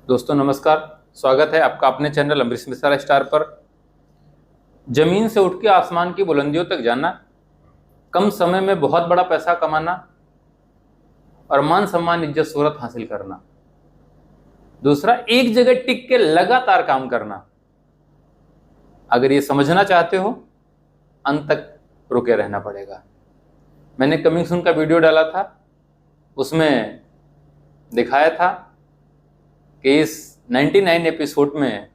दोस्तों नमस्कार, स्वागत है आपका अपने चैनल अमरीश मिश्रा स्टार पर। जमीन से उठ के आसमान की बुलंदियों तक जाना, कम समय में बहुत बड़ा पैसा कमाना और मान सम्मान इज्जत शोहरत हासिल करना। दूसरा, एक जगह टिक के लगातार काम करना। अगर ये समझना चाहते हो, अंत तक रुके रहना पड़ेगा। मैंने कमिंग सून का वीडियो डाला था, उसमें दिखाया था कि इस 99 एपिसोड में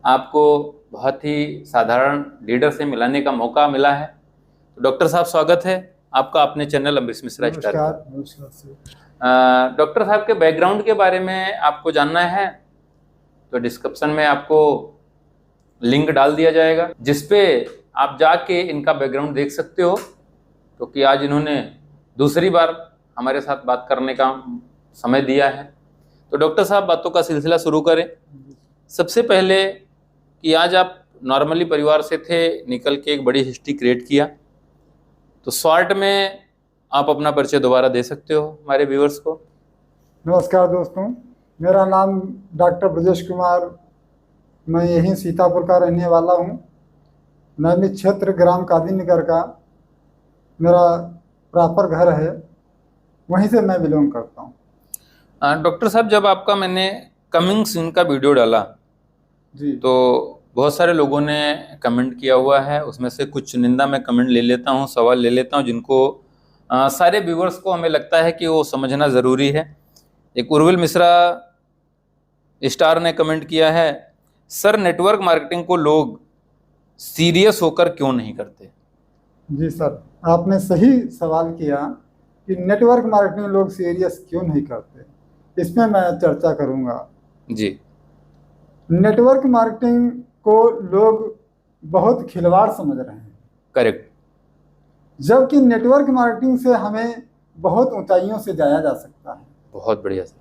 आपको बहुत ही साधारण लीडर से मिलाने का मौका मिला है। तो डॉक्टर साहब, स्वागत है आपका अपने चैनल अमरीश मिश्रा स्टार पर। डॉक्टर साहब के बैकग्राउंड के बारे में आपको जानना है तो डिस्क्रिप्शन में आपको लिंक डाल दिया जाएगा, जिसपे आप जाके इनका बैकग्राउंड देख सकते हो। क्योंकि आज इन्होंने दूसरी बार हमारे साथ बात करने का समय दिया है। तो डॉक्टर साहब, बातों का सिलसिला शुरू करें। सबसे पहले कि आज आप नॉर्मली परिवार से थे, निकल के एक बड़ी हिस्ट्री क्रिएट किया, तो शॉर्ट में आप अपना परिचय दोबारा दे सकते हो हमारे व्यूअर्स को। नमस्कार दोस्तों, मेरा नाम डॉक्टर ब्रजेश कुमार, मैं यहीं सीतापुर का रहने वाला हूँ। नैमित क्षेत्र ग्राम कादीनगर का मेरा प्रॉपर घर है, वहीं से मैं बिलोंग करता हूँ। डॉक्टर साहब, जब आपका मैंने कमिंग सून का वीडियो डाला जी, तो बहुत सारे लोगों ने कमेंट किया हुआ है। उसमें से कुछ चुनिंदा मैं कमेंट ले लेता हूँ, सवाल ले लेता हूँ, जिनको सारे व्यूवर्स को हमें लगता है कि वो समझना ज़रूरी है। एक उर्विल मिश्रा स्टार ने कमेंट किया है, सर नेटवर्क मार्केटिंग को लोग सीरियस होकर क्यों नहीं करते? जी सर, आपने सही सवाल किया कि नेटवर्क मार्केटिंग लोग सीरियस क्यों नहीं करते, इसमें मैं चर्चा करूँगा। जी, नेटवर्क मार्केटिंग को लोग बहुत खिलवाड़ समझ रहे हैं, करेक्ट। जबकि नेटवर्क मार्केटिंग से हमें बहुत ऊंचाइयों से जाया जा सकता है। बहुत बढ़िया सर।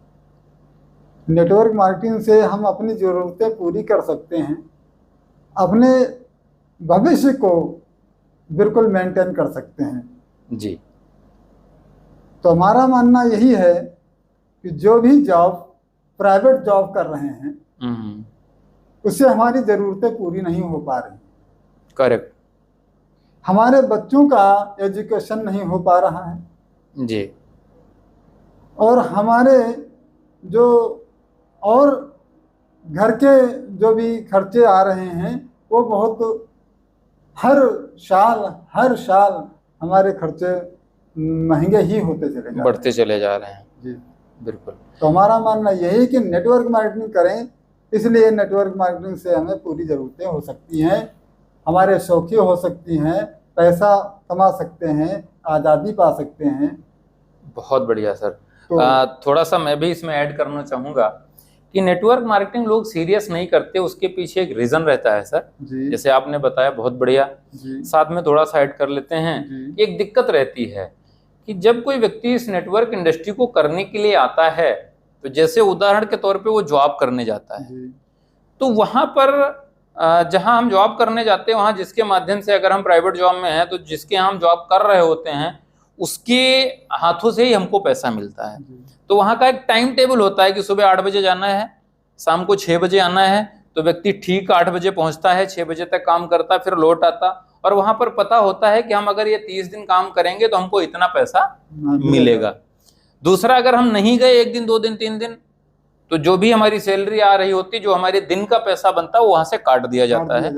नेटवर्क मार्केटिंग से हम अपनी ज़रूरतें पूरी कर सकते हैं, अपने भविष्य को बिल्कुल मेंटेन कर सकते हैं। जी, तो हमारा मानना यही है कि जो भी जॉब प्राइवेट जॉब कर रहे हैं उससे हमारी ज़रूरतें पूरी नहीं हो पा रही, करेक्ट। हमारे बच्चों का एजुकेशन नहीं हो पा रहा है जी, और हमारे जो और घर के जो भी खर्चे आ रहे हैं वो बहुत हर साल हमारे खर्चे महंगे ही होते चले जा रहे हैं, बढ़ते चले जा रहे हैं। जी, बिल्कुल। तो हमारा मानना यही है कि नेटवर्क मार्केटिंग करें, इसलिए नेटवर्क मार्केटिंग से हमें पूरी ज़रूरतें हो सकती हैं, हमारे शौक़ी हो सकती हैं, पैसा कमा सकते हैं, आज़ादी पा सकते हैं। बहुत बढ़िया सर। तो थोड़ा सा मैं भी इसमें ऐड करना चाहूँगा कि नेटवर्क मार्केटिंग लोग सीरियस नहीं करते, उसके पीछे एक रीज़न रहता है सर। जी, जैसे आपने बताया, बहुत बढ़िया। जी, साथ में थोड़ा सा ऐड कर लेते हैं। जी, एक दिक्कत रहती है कि जब कोई व्यक्ति इस नेटवर्क इंडस्ट्री को करने के लिए आता है, तो जैसे उदाहरण के तौर पे वो जॉब करने जाता है, जी, तो वहाँ पर जहाँ हम जॉब करने जाते हैं, वहाँ जिसके माध्यम से, अगर हम प्राइवेट जॉब में हैं तो जिसके हम जॉब कर रहे होते हैं उसके हाथों से ही हमको पैसा मिलता है। तो वहाँ का एक टाइम टेबल होता है कि सुबह 8 बजे जाना है, शाम को 6 बजे आना है। तो व्यक्ति ठीक 8 बजे पहुँचता है, 6 बजे तक काम करता, फिर लौट आता, और वहाँ पर पता होता है कि हम अगर ये 30 दिन काम करेंगे तो हमको इतना पैसा मिलेगा। दूसरा, अगर हम नहीं गए 1 दिन 2 दिन 3 दिन, तो जो भी हमारी सैलरी आ रही होती, जो हमारे दिन का पैसा बनता है, वो वहां से काट दिया जाता है।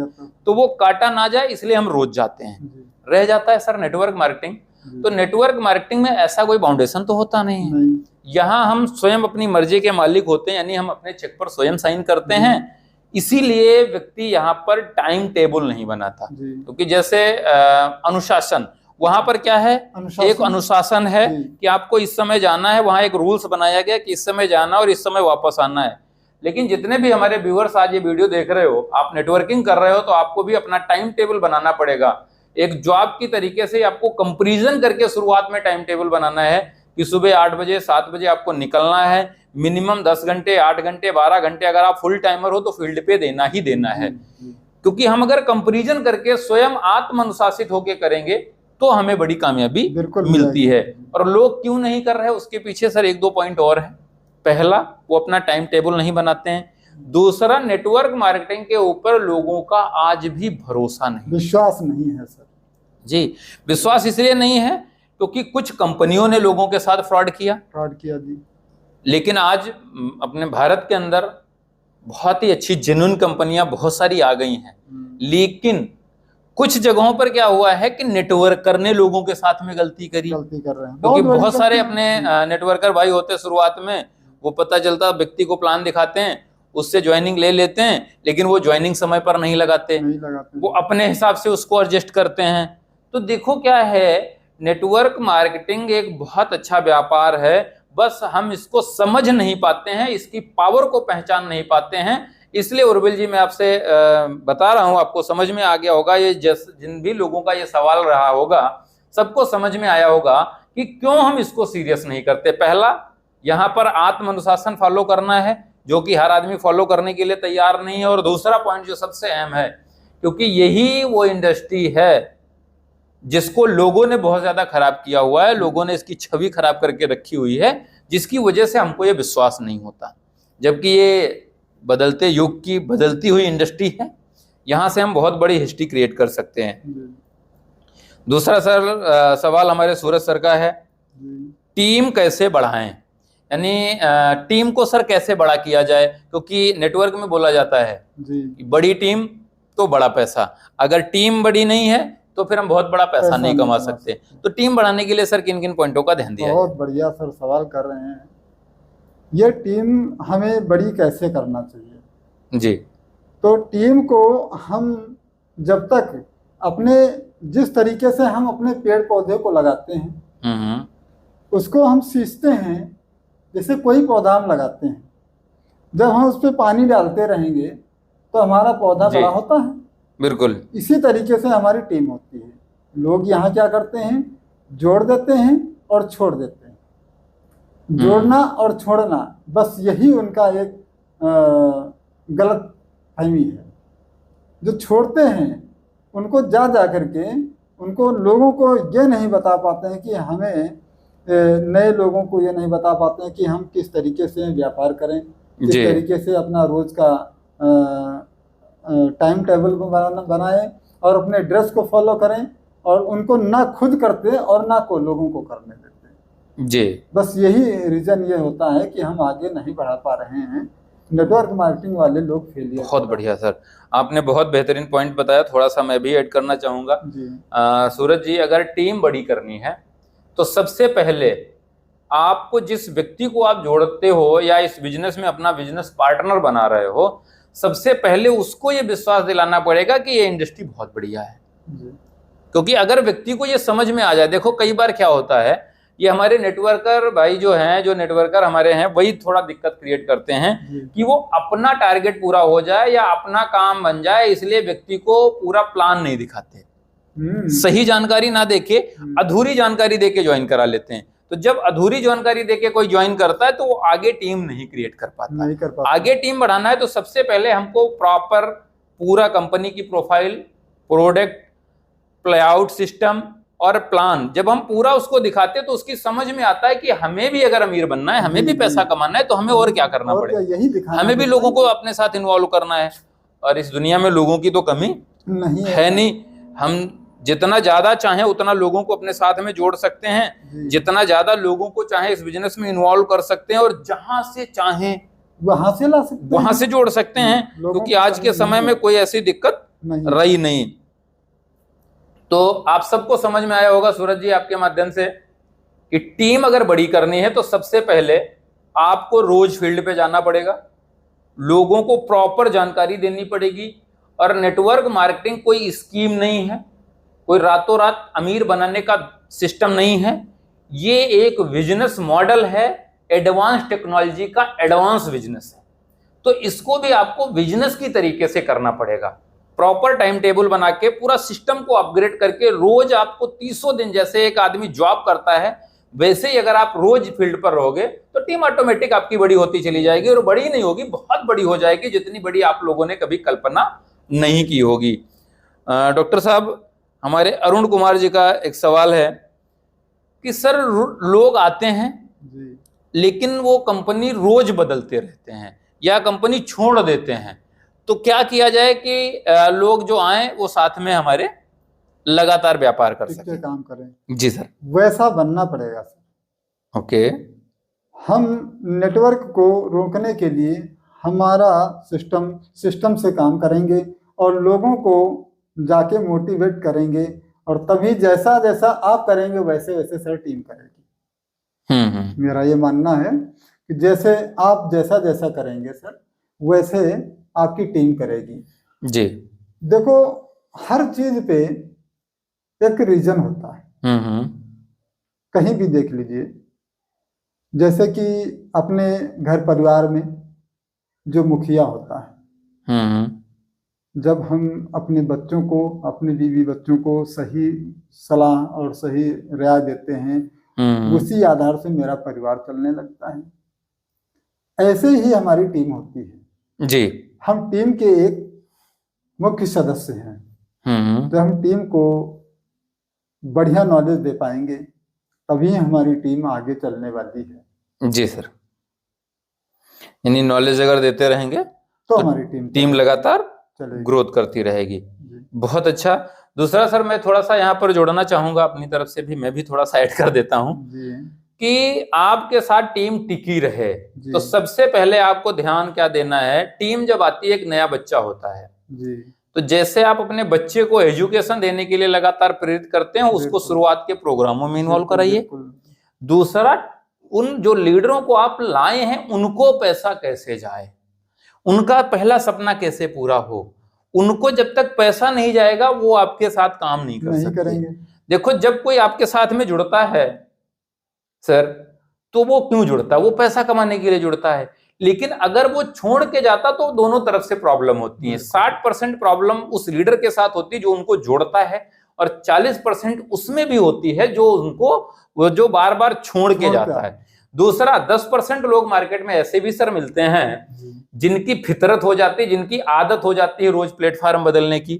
तो वो काटा ना जाए इसलिए हम रोज जाते हैं, रह जाता है सर नेटवर्क मार्केटिंग। तो नेटवर्क मार्केटिंग में ऐसा कोई बाउंडेशन तो होता नहीं है। यहाँ हम स्वयं अपनी मर्जी के मालिक होते हैं, यानी हम अपने चेक पर स्वयं साइन करते हैं। इसीलिए व्यक्ति यहाँ पर टाइम टेबल नहीं बनाता, क्योंकि जैसे अनुशासन, वहां पर क्या है, एक अनुशासन है कि आपको इस समय जाना है, वहां एक रूल्स बनाया गया कि इस समय जाना और इस समय वापस आना है। लेकिन जितने भी हमारे व्यूअर्स आज ये वीडियो देख रहे हो, आप नेटवर्किंग कर रहे हो, तो आपको भी अपना टाइम टेबल बनाना पड़ेगा। एक जॉब की तरीके से आपको कंपैरिजन करके शुरुआत में टाइम टेबल बनाना है कि सुबह 8 बजे 7 बजे आपको निकलना है, मिनिमम 10 घंटे 8 घंटे 12 घंटे अगर आप फुल टाइमर हो तो फील्ड पे देना ही देना है। क्योंकि हम अगर कंपैरिजन करके स्वयं आत्म अनुशासित होकर करेंगे तो हमें बड़ी कामयाबी मिलती है। और लोग क्यों नहीं कर रहे, उसके पीछे सर 1-2 पॉइंट और है। पहला, वो अपना टाइम टेबल नहीं बनाते हैं। दूसरा, नेटवर्क मार्केटिंग के ऊपर लोगों का आज भी भरोसा नहीं, विश्वास नहीं है सर जी। विश्वास इसलिए नहीं है क्योंकि कुछ कंपनियों ने लोगों के साथ फ्रॉड किया जी। लेकिन आज अपने भारत के अंदर बहुत ही अच्छी जेन्युइन कंपनियां बहुत सारी आ गई हैं। लेकिन कुछ जगहों पर क्या हुआ है कि नेटवर्कर ने लोगों के साथ में गलती कर रहे हैं, क्योंकि बहुत सारे अपने नेटवर्कर भाई होते शुरुआत में, वो पता चलता व्यक्ति को प्लान दिखाते हैं, उससे ज्वाइनिंग ले लेते हैं, लेकिन वो ज्वाइनिंग समय पर नहीं लगाते, वो अपने हिसाब से उसको एडजस्ट करते हैं। तो देखो क्या है, नेटवर्क मार्केटिंग एक बहुत अच्छा व्यापार है, बस हम इसको समझ नहीं पाते हैं, इसकी पावर को पहचान नहीं पाते हैं। इसलिए उर्विल जी मैं आपसे बता रहा हूं, आपको समझ में आ गया होगा, ये जिन भी लोगों का ये सवाल रहा होगा सबको समझ में आया होगा कि क्यों हम इसको सीरियस नहीं करते। पहला, यहाँ पर आत्म अनुशासन फॉलो करना है, जो कि हर आदमी फॉलो करने के लिए तैयार नहीं है। और दूसरा पॉइंट जो सबसे अहम है, क्योंकि यही वो इंडस्ट्री है जिसको लोगों ने बहुत ज्यादा खराब किया हुआ है, लोगों ने इसकी छवि खराब करके रखी हुई है, जिसकी वजह से हमको ये विश्वास नहीं होता। जबकि ये बदलते युग की बदलती हुई इंडस्ट्री है, यहां से हम बहुत बड़ी हिस्ट्री क्रिएट कर सकते हैं। दूसरा सर सवाल हमारे सूरज सर का है, टीम कैसे बढ़ाएं, यानी टीम को सर कैसे बड़ा किया जाए, क्योंकि नेटवर्क में बोला जाता है बड़ी टीम तो बड़ा पैसा, अगर टीम बड़ी नहीं है तो फिर हम बहुत बड़ा पैसा नहीं कमा सकते। तो टीम बढ़ाने के लिए सर किन किन पॉइंटों का ध्यान दिया जाए? बहुत बढ़िया सर सवाल कर रहे हैं। ये टीम हमें बड़ी कैसे करना चाहिए जी? तो टीम को हम जब तक अपने जिस तरीके से हम अपने पेड़ पौधे को लगाते हैं उसको हम सींचते हैं, जैसे कोई पौधा हम लगाते हैं, जब हम उस पर पानी डालते रहेंगे तो हमारा पौधा बड़ा होता है। बिल्कुल इसी तरीके से हमारी टीम होती है। लोग यहाँ क्या करते हैं, जोड़ देते हैं और छोड़ देते हैं। जोड़ना और छोड़ना, बस यही उनका एक गलत फहमी है। जो छोड़ते हैं उनको जा करके उनको लोगों को ये नहीं बता पाते हैं कि हमें, नए लोगों को ये नहीं बता पाते हैं कि हम किस तरीके से व्यापार करें, किस तरीके से अपना रोज का टाइम टेबल बनाएं और अपने ड्रेस को फॉलो करें, और उनको ना खुद करते और ना को लोगों को करने देते जी। बस यही रीजन ये होता है कि हम आगे नहीं बढ़ा पा रहे हैं। नेटवर्क मार्केटिंग वाले लोग फेलियर। बहुत बढ़िया सर, आपने बहुत बेहतरीन पॉइंट बताया, थोड़ा सा मैं भी ऐड करना चाहूंगा। सूरज जी, अगर टीम बड़ी करनी है तो सबसे पहले आपको जिस व्यक्ति को आप जोड़ते हो या इस बिजनेस में अपना बिजनेस पार्टनर बना रहे हो, सबसे पहले उसको ये विश्वास दिलाना पड़ेगा कि ये इंडस्ट्री बहुत बढ़िया है। क्योंकि अगर व्यक्ति को ये समझ में आ जाए, देखो कई बार क्या होता है, ये हमारे नेटवर्कर भाई जो हैं, जो नेटवर्कर हमारे हैं, वही थोड़ा दिक्कत क्रिएट करते हैं कि वो अपना टारगेट पूरा हो जाए या अपना काम बन जाए, इसलिए व्यक्ति को पूरा प्लान नहीं दिखाते, सही जानकारी ना देके अधूरी जानकारी देके ज्वाइन करा लेते हैं। तो जब अधूरी जानकारी देके कोई ज्वाइन करता है तो वो आगे टीम नहीं क्रिएट कर पाता। आगे टीम बढ़ाना है तो सबसे पहले हमको प्रॉपर पूरा कंपनी की प्रोफाइल, प्रोडक्ट, प्लेआउट सिस्टम और प्लान जब हम पूरा उसको दिखाते हैं तो उसकी समझ में आता है कि हमें भी अगर अमीर बनना है, हमें भी पैसा कमाना है, तो हमें और क्या करना पड़ेगा, हमें भी लोगों को अपने साथ इन्वॉल्व करना है। और इस दुनिया में लोगों की तो कमी नहीं, हम जितना ज्यादा चाहें उतना लोगों को अपने साथ में जोड़ सकते हैं, जितना ज्यादा लोगों को चाहे इस बिजनेस में इन्वॉल्व कर सकते हैं, और जहां से चाहें वहां से ला सकते हैं, वहां से जोड़ सकते हैं, क्योंकि आज के समय में कोई ऐसी दिक्कत रही नहीं। तो आप सबको समझ में आया होगा सूरज जी आपके माध्यम से कि टीम अगर बड़ी करनी है तो सबसे पहले आपको रोज फील्ड पे जाना पड़ेगा, लोगों को प्रॉपर जानकारी देनी पड़ेगी। और नेटवर्क मार्केटिंग कोई स्कीम नहीं है, कोई रातों रात अमीर बनाने का सिस्टम नहीं है, ये एक बिजनेस मॉडल है, एडवांस टेक्नोलॉजी का एडवांस बिजनेस है। तो इसको भी आपको बिजनेस की तरीके से करना पड़ेगा, प्रॉपर टाइम टेबल बना के पूरा सिस्टम को अपग्रेड करके रोज आपको 300 दिन, जैसे एक आदमी जॉब करता है वैसे ही अगर आप रोज फील्ड पर रहोगे तो टीम ऑटोमेटिक आपकी बड़ी होती चली जाएगी, और बड़ी नहीं होगी, बहुत बड़ी हो जाएगी, जितनी बड़ी आप लोगों ने कभी कल्पना नहीं की होगी। डॉक्टर साहब, हमारे अरुण कुमार जी का एक सवाल है कि सर लोग आते हैं लेकिन वो कंपनी रोज बदलते रहते हैं या कंपनी छोड़ देते हैं, तो क्या किया जाए कि लोग जो आए वो साथ में हमारे लगातार व्यापार कर टिक के सकें? काम करें। जी सर। वैसा बनना पड़ेगा सर। ओके। हम नेटवर्क को रोकने के लिए हमारा सिस्टम से काम करेंगे और लोगों को जाके मोटिवेट करेंगे, और तभी जैसा जैसा आप करेंगे वैसे वैसे सर टीम करेगी। मेरा ये मानना है कि जैसे आप जैसा जैसा करेंगे सर वैसे आपकी टीम करेगी। जी। देखो, हर चीज पे एक रीजन होता है। कहीं भी देख लीजिए, जैसे कि अपने घर परिवार में जो मुखिया होता है, जब हम अपने बच्चों को, अपने बीवी बच्चों को सही सलाह और सही राय देते हैं, उसी आधार से मेरा परिवार चलने लगता है। ऐसे ही हमारी टीम होती है जी। हम टीम के एक मुख्य सदस्य हैं। तो हम टीम को बढ़िया नॉलेज दे पाएंगे तभी हमारी टीम आगे चलने वाली है। जी सर, यानी नॉलेज अगर देते रहेंगे तो हमारी टीम लगातार ग्रोथ करती रहेगी। बहुत अच्छा। दूसरा सर, मैं थोड़ा सा यहाँ पर जोड़ना चाहूंगा अपनी तरफ से भी, मैं भी थोड़ा सा ऐड कर देता हूँ कि आपके साथ टीम टिकी रहे तो सबसे पहले आपको ध्यान क्या देना है, टीम जब आती है एक नया बच्चा होता है तो जैसे आप अपने बच्चे को एजुकेशन देने के लिए लगातार प्रेरित करते हैं, उसको शुरुआत के प्रोग्रामों में इन्वॉल्व कराइए। दूसरा, उन जो लीडरों को आप लाए हैं उनको पैसा कैसे जाए, उनका पहला सपना कैसे पूरा हो, उनको जब तक पैसा नहीं जाएगा वो आपके साथ काम नहीं कर सकते। देखो, जब कोई आपके साथ में जुड़ता है सर तो वो क्यों जुड़ता है, वो पैसा कमाने के लिए जुड़ता है। लेकिन अगर वो छोड़ के जाता तो दोनों तरफ से प्रॉब्लम होती है। 60% प्रॉब्लम उस लीडर के साथ होती है जो उनको जोड़ता है, और 40% उसमें भी होती है जो उनको, वो जो बार बार छोड़ के जाता है। दूसरा, 10% लोग मार्केट में ऐसे भी सर मिलते हैं जिनकी फितरत हो जाती है, जिनकी आदत हो जाती है रोज प्लेटफॉर्म बदलने की,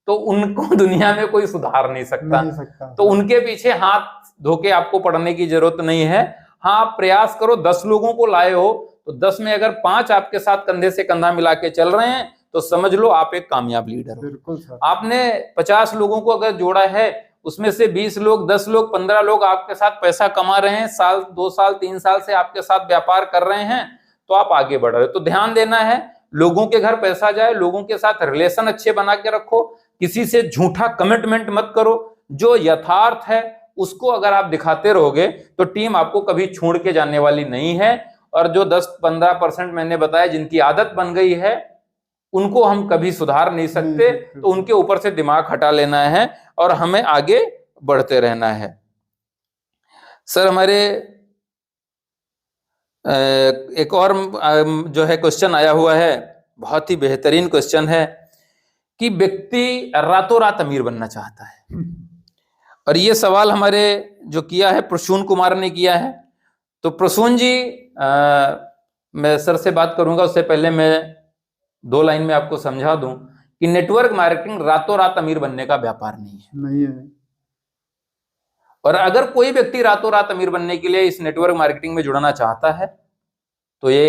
तो उनको दुनिया में कोई सुधार नहीं सकता। तो उनके पीछे हाथ धो के आपको पढ़ने की जरूरत नहीं है। हाँ, आप प्रयास करो, 10 लोगों को लाए हो तो 10 में अगर 5 आपके साथ कंधे से कंधा मिला के चल रहे हैं तो समझ लो आप एक कामयाब लीडर हो। बिल्कुल सर। आपने 50 लोगों को अगर जोड़ा है, उसमें से 20 लोग, 10 लोग, 15 लोग आपके साथ पैसा कमा रहे हैं, साल 2 साल 3 साल से आपके साथ व्यापार कर रहे हैं, तो आप आगे बढ़ रहे हो। तो ध्यान देना है, लोगों के घर पैसा जाए, लोगों के साथ रिलेशन अच्छे बना के रखो, किसी से झूठा कमिटमेंट मत करो, जो यथार्थ है उसको अगर आप दिखाते रहोगे तो टीम आपको कभी छोड़ के जाने वाली नहीं है। और जो 10-15% मैंने बताया जिनकी आदत बन गई है उनको हम कभी सुधार नहीं सकते, तो उनके ऊपर से दिमाग हटा लेना है और हमें आगे बढ़ते रहना है। सर, हमारे एक और जो है क्वेश्चन आया हुआ है, बहुत ही बेहतरीन क्वेश्चन है कि व्यक्ति रातों रात अमीर बनना चाहता है, और ये सवाल हमारे जो किया है प्रसून कुमार ने किया है। तो प्रसून जी, मैं सर से बात करूंगा, उससे पहले मैं 2 लाइन में आपको समझा दूं कि नेटवर्क मार्केटिंग रातों रात अमीर बनने का व्यापार नहीं है। और अगर कोई व्यक्ति रातों रात अमीर बनने के लिए इस नेटवर्क मार्केटिंग में जुड़ना चाहता है तो ये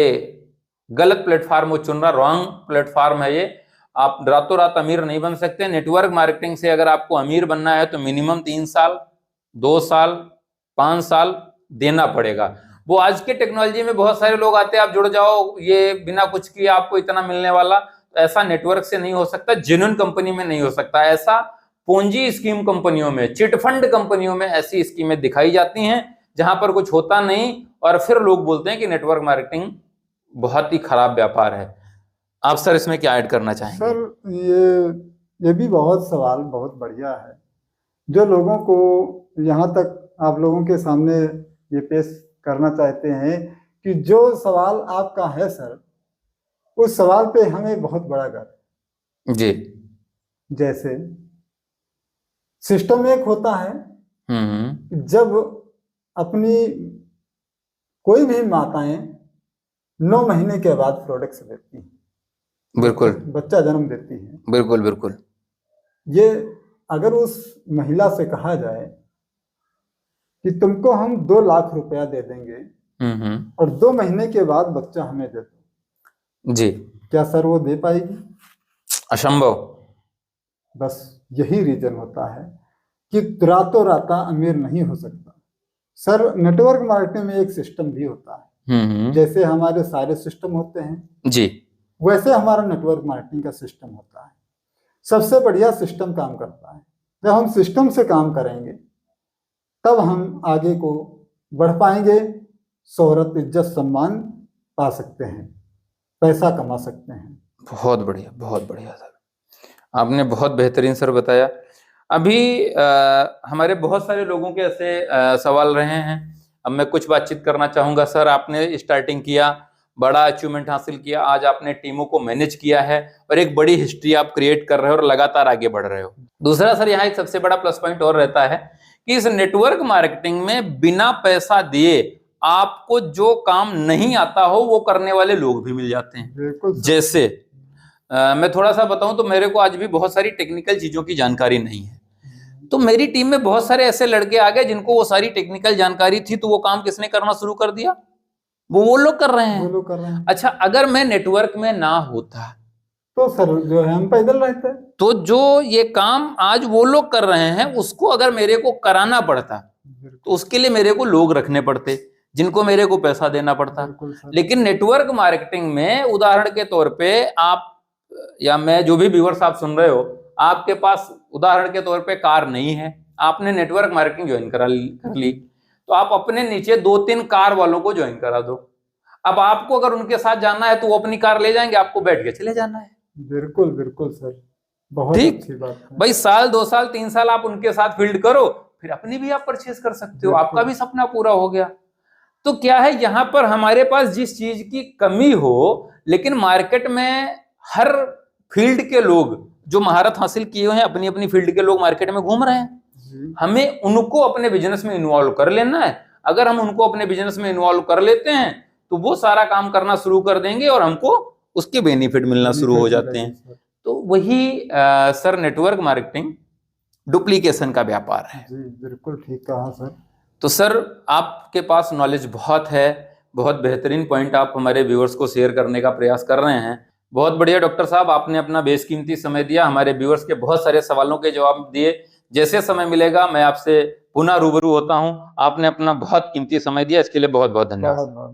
गलत प्लेटफॉर्म वो चुन रहा, रॉन्ग प्लेटफॉर्म है ये। आप रातों रात अमीर नहीं बन सकते। नेटवर्क मार्केटिंग से अगर आपको अमीर बनना है तो मिनिमम 3 साल, 2 साल, 5 साल देना पड़ेगा। वो आज के टेक्नोलॉजी में बहुत सारे लोग आते हैं, आप जुड़ जाओ, ये बिना कुछ किए आपको इतना मिलने वाला, तो ऐसा नेटवर्क से नहीं हो सकता, जेन्युइन कंपनी में नहीं हो सकता। ऐसा पूंजी स्कीम कंपनियों में, चिट फंड कंपनियों में ऐसी स्कीमें दिखाई जाती हैं जहां पर कुछ होता नहीं, और फिर लोग बोलते हैं कि नेटवर्क मार्केटिंग बहुत ही खराब व्यापार है। आप सर इसमें क्या ऐड करना चाहेंगे? सर, ये भी बहुत सवाल बहुत बढ़िया है, जो लोगों को यहाँ तक आप लोगों के सामने ये पेश करना चाहते हैं कि जो सवाल आपका है सर, उस सवाल पे हमें बहुत बड़ा गर्व जी। जैसे सिस्टम एक होता है, जब अपनी कोई भी माताएं 9 महीने के बाद प्रोडक्ट्स देती हैं, बिल्कुल, बच्चा जन्म देती है, बिल्कुल बिल्कुल। ये अगर उस महिला से कहा जाए कि तुमको हम 2 लाख रुपया दे देंगे और 2 महीने के बाद बच्चा हमें दे दो। जी। क्या सर वो दे पाएगी? असंभव। बस यही रीजन होता है कि रातों रात अमीर नहीं हो सकता। सर नेटवर्क मार्केटिंग में एक सिस्टम भी होता है। जैसे हमारे सारे सिस्टम होते हैं जी, वैसे हमारा नेटवर्क मार्केटिंग का सिस्टम होता है। सबसे बढ़िया सिस्टम काम करता है। जब हम सिस्टम से काम करेंगे तब हम आगे को बढ़ पाएंगे, शोहरत, इज्जत, सम्मान पा सकते हैं, पैसा कमा सकते हैं। बहुत बढ़िया सर, आपने बहुत बेहतरीन सर बताया। अभी हमारे बहुत सारे लोगों के ऐसे सवाल रहे हैं। अब मैं कुछ बातचीत करना चाहूँगा। सर आपने स्टार्टिंग किया, बड़ा अचीवमेंट हासिल किया, आज आपने टीमों को मैनेज किया है और एक बड़ी हिस्ट्री आप क्रिएट कर रहे हो और लगातार आगे बढ़ रहे हो। दूसरा सर यहाँ एक सबसे बड़ा प्लस पॉइंट और रहता है कि इस नेटवर्क मार्केटिंग में बिना पैसा दिए आपको जो काम नहीं आता हो वो करने वाले लोग भी मिल जाते हैं। बिल्कुल। जैसे मैं थोड़ा सा बताऊं तो मेरे को आज भी बहुत सारी टेक्निकल चीजों की जानकारी नहीं है, तो मेरी टीम में बहुत सारे ऐसे लड़के आ गए जिनको वो सारी टेक्निकल जानकारी थी, तो वो काम किसने करना शुरू कर दिया? वो लोग कर रहे हैं। वो लोग कर रहे हैं। अच्छा, अगर मैं नेटवर्क में ना होता तो सर जो है हम पैदल रहते, तो जो ये काम आज वो लोग कर रहे हैं उसको अगर मेरे को कराना पड़ता तो उसके लिए मेरे को लोग रखने पड़ते जिनको मेरे को पैसा देना पड़ता। लेकिन नेटवर्क मार्केटिंग में उदाहरण के तौर पे आप या मैं, जो भी व्यूअर्स आप सुन रहे हो, आपके पास उदाहरण के तौर पे कार नहीं है, आपने नेटवर्क मार्केटिंग ज्वाइन कर ली, तो आप अपने नीचे 2-3 कार वालों को ज्वाइन करा दो। अब आपको अगर उनके साथ जाना है तो वो अपनी कार ले जाएंगे, आपको बैठ के चले जाना है। बिल्कुल बिल्कुल सर, बहुत अच्छी बात है भाई। 1 साल 2 साल 3 साल आप उनके साथ फील्ड करो, फिर अपनी भी आप परचेज कर सकते हो, आपका भी सपना पूरा हो गया। तो क्या है, यहां पर हमारे पास जिस चीज की कमी हो, लेकिन मार्केट में हर फील्ड के लोग जो महारत हासिल किए हुए हैं, अपनी अपनी फील्ड के लोग मार्केट में घूम रहे हैं, हमें उनको अपने बिजनेस में इन्वॉल्व कर लेना है। अगर हम उनको अपने बिजनेस में इन्वॉल्व कर लेते हैं तो वो सारा काम करना शुरू कर देंगे और हमको उसके बेनिफिट मिलना शुरू हो जाते हैं। तो वही सर नेटवर्क मार्केटिंग डुप्लीकेशन का व्यापार है। जी बिल्कुल ठीक कहा सर। तो सर आपके पास नॉलेज बहुत है, बहुत बेहतरीन पॉइंट आप हमारे व्यूअर्स को शेयर करने का प्रयास कर रहे हैं। बहुत बढ़िया डॉक्टर साहब, आपने अपना बेशकीमती समय दिया, हमारे व्यूअर्स के बहुत सारे सवालों के जवाब दिए। जैसे समय मिलेगा मैं आपसे पुनः रूबरू होता हूं। आपने अपना बहुत कीमती समय दिया, इसके लिए बहुत बहुत धन्यवाद।